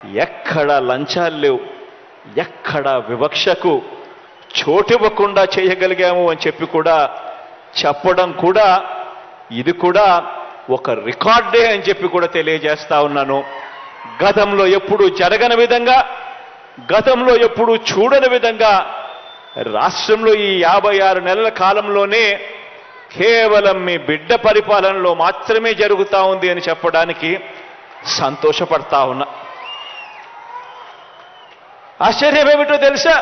ఎక్కడ లంచాలు లేవు, ఎక్కడ వివక్షకు చోటివ్వకుండా చేయగలిగాము అని చెప్పి కూడా చెప్పడం కూడా ఇది కూడా ఒక రికార్డే అని చెప్పి కూడా తెలియజేస్తా ఉన్నాను. గతంలో ఎప్పుడు జరగని విధంగా, గతంలో ఎప్పుడు చూడని విధంగా రాష్ట్రంలో ఈ 56 నెలల కాలంలోనే కేవలం మీ బిడ్డ పరిపాలనలో మాత్రమే జరుగుతూ ఉంది అని చెప్పడానికి సంతోషపడతా ఉన్నా. ఆశ్చర్యం ఏమిటో తెలుసా,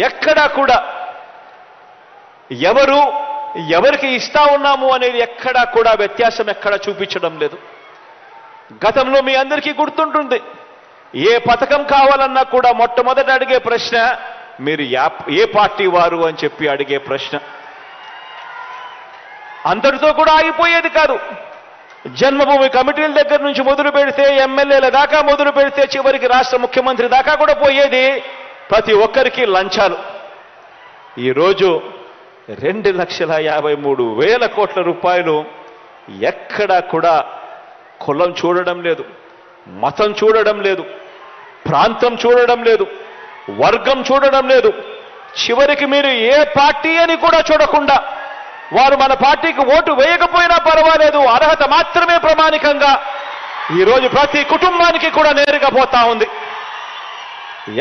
ఎక్కడా కూడా ఎవరికి ఇస్తా ఉన్నాము అనేది ఎక్కడా కూడా వ్యత్యాసం ఎక్కడా చూపించడం లేదు. గతంలో మీ అందరికీ గుర్తుంటుంది, ఏ పథకం కావాలన్నా కూడా మొట్టమొదట అడిగే ప్రశ్న మీరు ఏ పార్టీ వారు అని చెప్పి అడిగే ప్రశ్న. అంతటితో కూడా ఆగిపోయేది కాదు. జన్మభూమి కమిటీల దగ్గర నుంచి మొదలు పెడితే, ఎమ్మెల్యేల దాకా మొదలు పెడితే, చివరికి రాష్ట్ర ముఖ్యమంత్రి దాకా కూడా పోయేది ప్రతి ఒక్కరికి లంచాలు. ఈరోజు 2,53,000 కోట్ల రూపాయలు ఎక్కడా కూడా కులం చూడడం లేదు, మతం చూడడం లేదు, ప్రాంతం చూడడం లేదు, వర్గం చూడడం లేదు. చివరికి మీరు ఏ పార్టీ అని కూడా చూడకుండా, వారు మన పార్టీకి ఓటు వేయకపోయినా పర్వాలేదు, అర్హత మాత్రమే ప్రమాణికంగా ఈరోజు ప్రతి కుటుంబానికి కూడా నేరుగా పోతా ఉంది.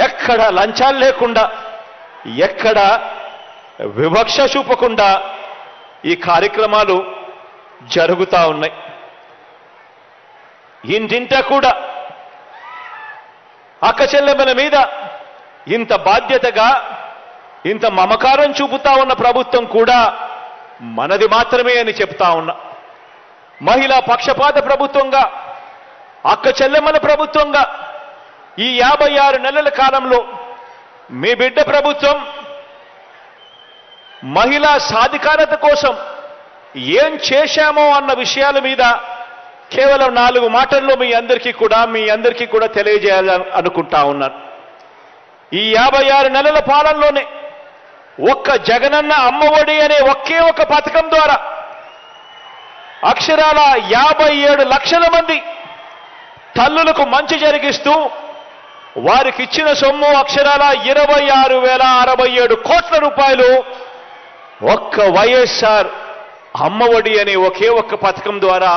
ఎక్కడ లంచాలు లేకుండా, ఎక్కడ వివక్ష చూపకుండా ఈ కార్యక్రమాలు జరుగుతూ ఉన్నాయి. ఇంటింటా కూడా అక్క చెల్లెమ్మల మీద ఇంత బాధ్యతగా, ఇంత మమకారం చూపుతా ఉన్న ప్రభుత్వం కూడా మనది మాత్రమే అని చెప్తా ఉన్నా. మహిళా పక్షపాత ప్రభుత్వంగా, అక్క చెల్లెమ్మల ప్రభుత్వంగా ఈ 56 నెలల కాలంలో మీ బిడ్డ ప్రభుత్వం మహిళా సాధికారత కోసం ఏం చేశామో అన్న విషయాల మీద కేవలం 4 మాటల్లో మీ అందరికీ కూడా తెలియజేయాలని అనుకుంటా ఉన్నాను. ఈ 56 నెలల పాలనలోనే ఒక్క జగనన్న అమ్మఒడి అనే ఒకే ఒక పథకం ద్వారా అక్షరాల 57 లక్షల మంది తల్లులకు మంచి జరిగిస్తూ వారికి ఇచ్చిన సొమ్ము అక్షరాల 26,067 కోట్ల రూపాయలు ఒక్క వైఎస్ఆర్ అమ్మఒడి అనే ఒకే ఒక్క పథకం ద్వారా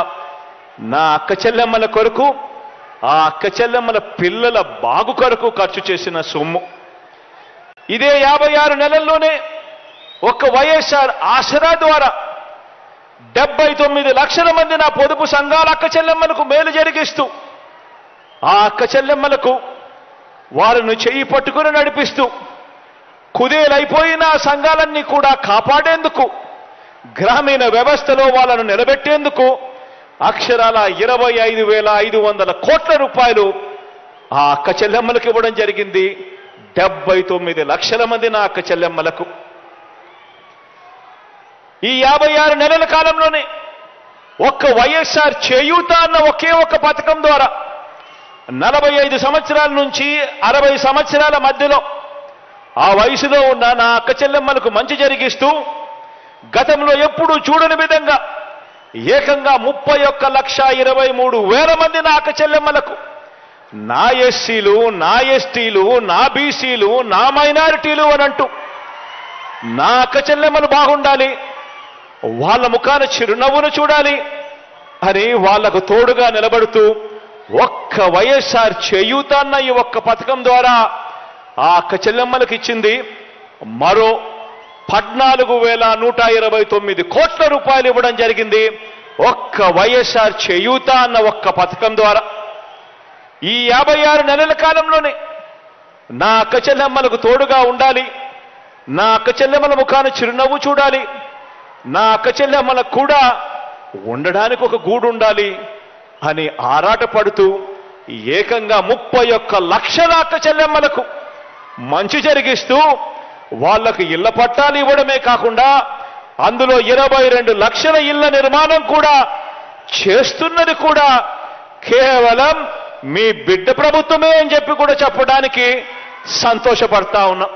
నా అక్క చెల్లెమ్మల కొరకు, ఆ అక్క చెల్లెమ్మల పిల్లల బాగు కొరకు ఖర్చు చేసిన సొమ్ము. ఇదే 56 నెలల్లోనే ఒక్క వైఎస్ఆర్ ఆసరా ద్వారా 79 లక్షల మంది నా పొదుపు సంఘాల అక్క చెల్లెమ్మలకు మేలు జరిగిస్తూ, ఆ అక్క చెల్లెమ్మలకు వారిని చెయ్యి పట్టుకుని నడిపిస్తూ, కుదేలైపోయిన సంఘాలన్నీ కూడా కాపాడేందుకు, గ్రామీణ వ్యవస్థలో వాళ్ళను నిలబెట్టేందుకు అక్షరాల 25,500 కోట్ల రూపాయలు ఆ అక్క చెల్లెమ్మలకు ఇవ్వడం జరిగింది. 79 లక్షల మంది నా అక్క చెల్లెమ్మలకు. ఈ 56 నెలల కాలంలోనే ఒక్క వైఎస్ఆర్ చేయూత అన్న ఒకే ఒక్క పథకం ద్వారా 45 సంవత్సరాల నుంచి 60 సంవత్సరాల మధ్యలో ఆ వయసులో ఉన్న నా అక్క చెల్లెమ్మలకు మంచి జరిగిస్తూ, గతంలో ఎప్పుడూ చూడని విధంగా ఏకంగా 31,23,000 మంది నా అక్క చెల్లెమ్మలకు, నా ఎస్సీలు, నా ఎస్టీలు, నా బీసీలు, నా మైనారిటీలు అనంటూ నా అక్క చెల్లెమ్మలు బాగుండాలి, వాళ్ళ ముఖాన చిరునవ్వును చూడాలి అని వాళ్లకు తోడుగా నిలబడుతూ ఒక్క వైఎస్ఆర్ చేయూత అన్న ఈ ఒక్క పథకం ద్వారా ఆ అక్క చెల్లెమ్మలకు ఇచ్చింది మరో 14,129 కోట్ల రూపాయలు ఇవ్వడం జరిగింది. ఒక్క వైఎస్ఆర్ చేయూత అన్న ఒక్క పథకం ద్వారా ఈ 56 నెలల కాలంలోనే నా అక్క చెల్లెమ్మలకు తోడుగా ఉండాలి, నా అక్క చెల్లెమ్మల ముఖాన చిరునవ్వు చూడాలి, నా అక్క చెల్లెమ్మలకు కూడా ఉండడానికి ఒక గూడు ఉండాలి అని ఆరాటపడుతూ ఏకంగా 31 లక్షల అక్క చెల్లెమ్మలకు మంచి జరిగిస్తూ వాళ్లకు ఇళ్ల పట్టాలు ఇవ్వడమే కాకుండా అందులో 22 లక్షల ఇళ్ల నిర్మాణం కూడా చేస్తున్నది కూడా కేవలం మీ బిడ్డ ప్రభుత్వమే అని చెప్పి కూడా చెప్పడానికి సంతోషపడతా ఉన్నాం.